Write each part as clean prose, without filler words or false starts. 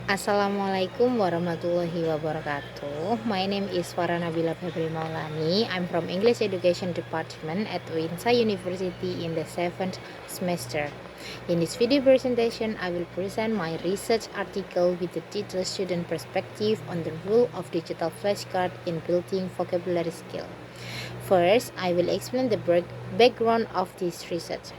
Assalamualaikum warahmatullahi wabarakatuh. My name is Farah Nabila Febri Maulani. I'm from English Education Department at Winsa University in the 7th semester. In this video presentation, I will present my research article with the title Student Perspective on the Role of Digital Flashcard in Building Vocabulary Skill. First, I will explain the background of this research.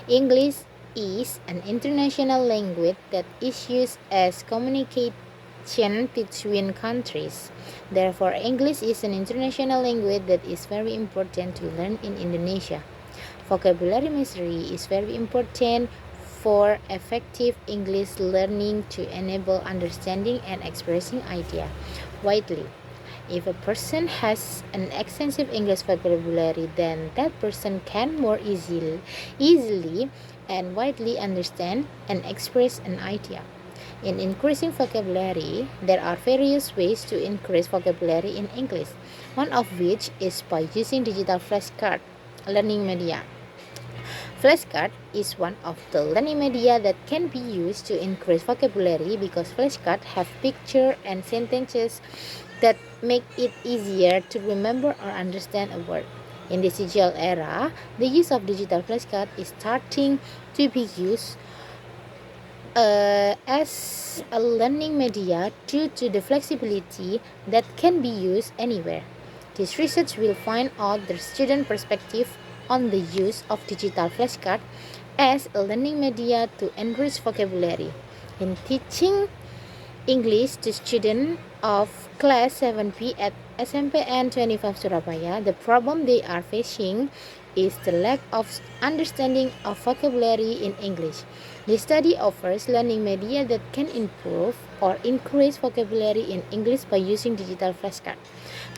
English is an international language that is used as communication between countries. Therefore, English is an international language that is very important to learn in Indonesia. Vocabulary mastery is very important for effective English learning to enable understanding and expressing ideas widely. If a person has an extensive English vocabulary, then that person can more easily and widely understand and express an idea. In increasing vocabulary, there are various ways to increase vocabulary in English, one of which is by using digital flashcard learning media. Flashcard is one of the learning media that can be used to increase vocabulary because flashcards have pictures and sentences that make it easier to remember or understand a word. In this digital era, the use of digital flashcards is starting to be used as a learning media due to the flexibility that can be used anywhere. This research will find out the student perspective on the use of digital flashcards as a learning media to enrich vocabulary. In teaching English to students of class 7B at SMPN 25 Surabaya, the problem they are facing is the lack of understanding of vocabulary in English. The study offers learning media that can improve or increase vocabulary in English by using digital flashcards.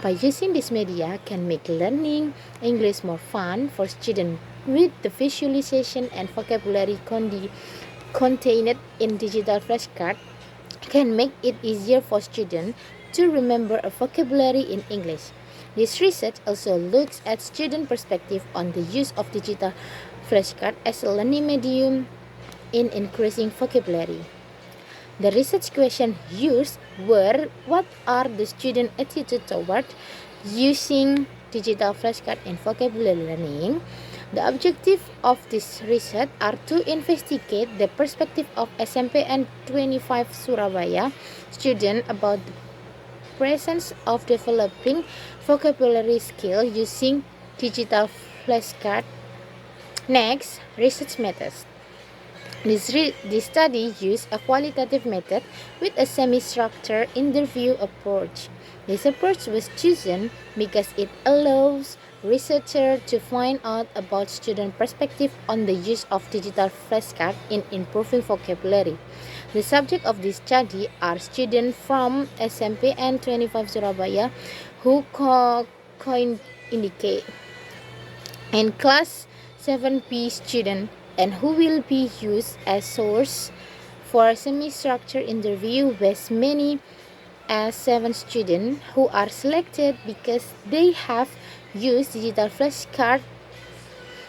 By using this media can make learning English more fun for students with the visualization and vocabulary contained in digital flashcards can make it easier for students to remember a vocabulary in English. This research also looks at student perspective on the use of digital flashcards as a learning medium in increasing vocabulary. The research questions used were: what are the student attitude toward using digital flashcards in vocabulary learning? The objective of this research are to investigate the perspective of SMPN 25 Surabaya students about the presence of developing vocabulary skill using digital flashcard. Next, research methods. This study used a qualitative method with a semi-structured interview approach. This approach was chosen because it allows researchers to find out about student perspective on the use of digital flashcards in improving vocabulary. The subject of this study are students from SMPN 25 Surabaya who indicate and class 7B student and who will be used as source for a semi-structured interview with many as 7 students who are selected because they have used digital flashcards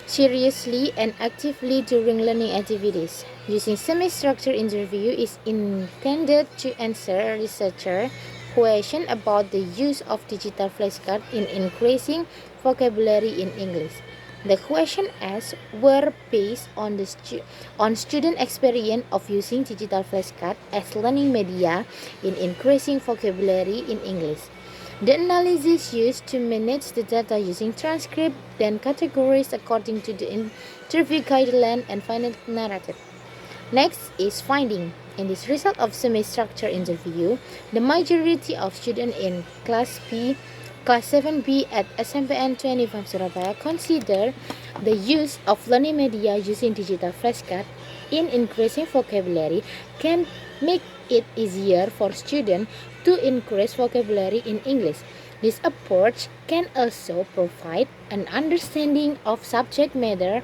seriously and actively during learning activities. Using semi-structured interview is intended to answer researcher questions about the use of digital flashcards in increasing vocabulary in English. The questions asked were based on student experience of using digital flashcards as learning media in increasing vocabulary in English. The analysis used to manage the data using transcript, then categories according to the interview guideline and final narrative. Next is finding. In this result of semi-structured interview, the majority of students in Class 7B at SMPN 25 Surabaya consider the use of learning media using digital flashcards in increasing vocabulary can make it easier for students to increase vocabulary in English. This approach can also provide an understanding of subject matter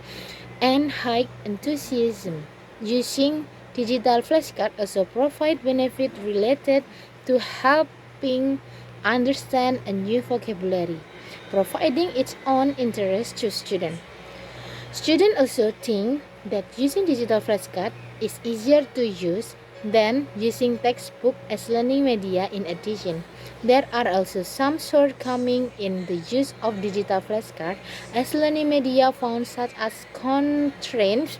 and high enthusiasm. Using digital flashcards also provide benefit related to helping understand a new vocabulary, providing its own interest to students. Students also think that using digital flashcards is easier to use than using textbook as learning media. In addition, there are also some shortcomings in the use of digital flashcards as learning media found, such as constraints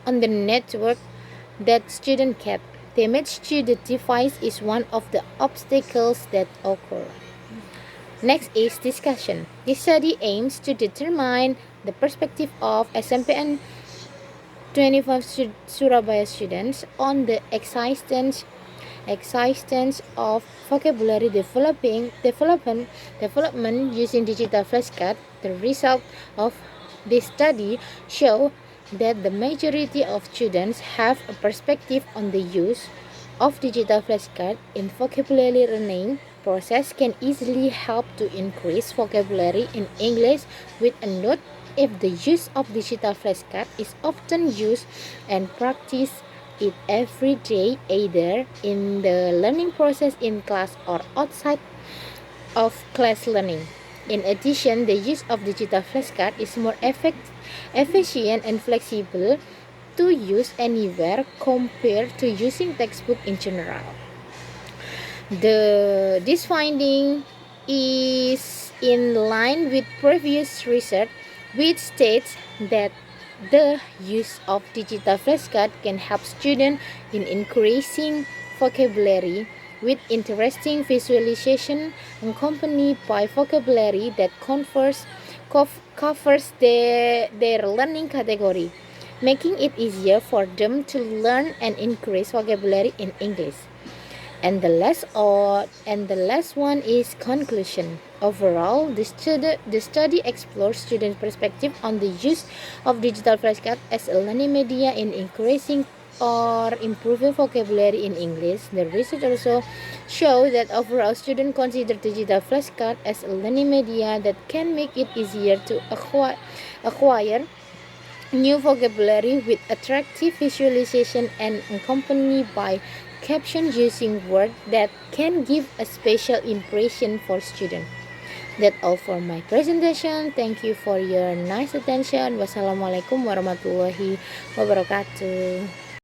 on the network that students get. Damage to the device is one of the obstacles that occur. Next is discussion. This study aims to determine the perspective of SMPN 25 Surabaya students on the existence of vocabulary development using digital flashcards. The result of this study show that the majority of students have a perspective on the use of digital flashcards in vocabulary learning process can easily help to increase vocabulary in English with a note. If the use of digital flashcard is often used and practiced it every day, either in the learning process in class or outside of class learning. In addition, the use of digital flashcard is more efficient and flexible to use anywhere compared to using textbook in general. This finding is in line with previous research, which states that the use of digital flashcards can help students in increasing vocabulary with interesting visualization accompanied by vocabulary that covers their learning category, making it easier for them to learn and increase vocabulary in English. And the last one is conclusion. Overall, the study explores students' perspective on the use of digital flashcards as a learning media in increasing or improving vocabulary in English. The research also shows that overall students consider digital flashcards as a learning media that can make it easier to acquire new vocabulary with attractive visualization and accompanied by captions using words that can give a special impression for students. That's all for my presentation. Thank you for your nice attention. Wassalamualaikum warahmatullahi wabarakatuh.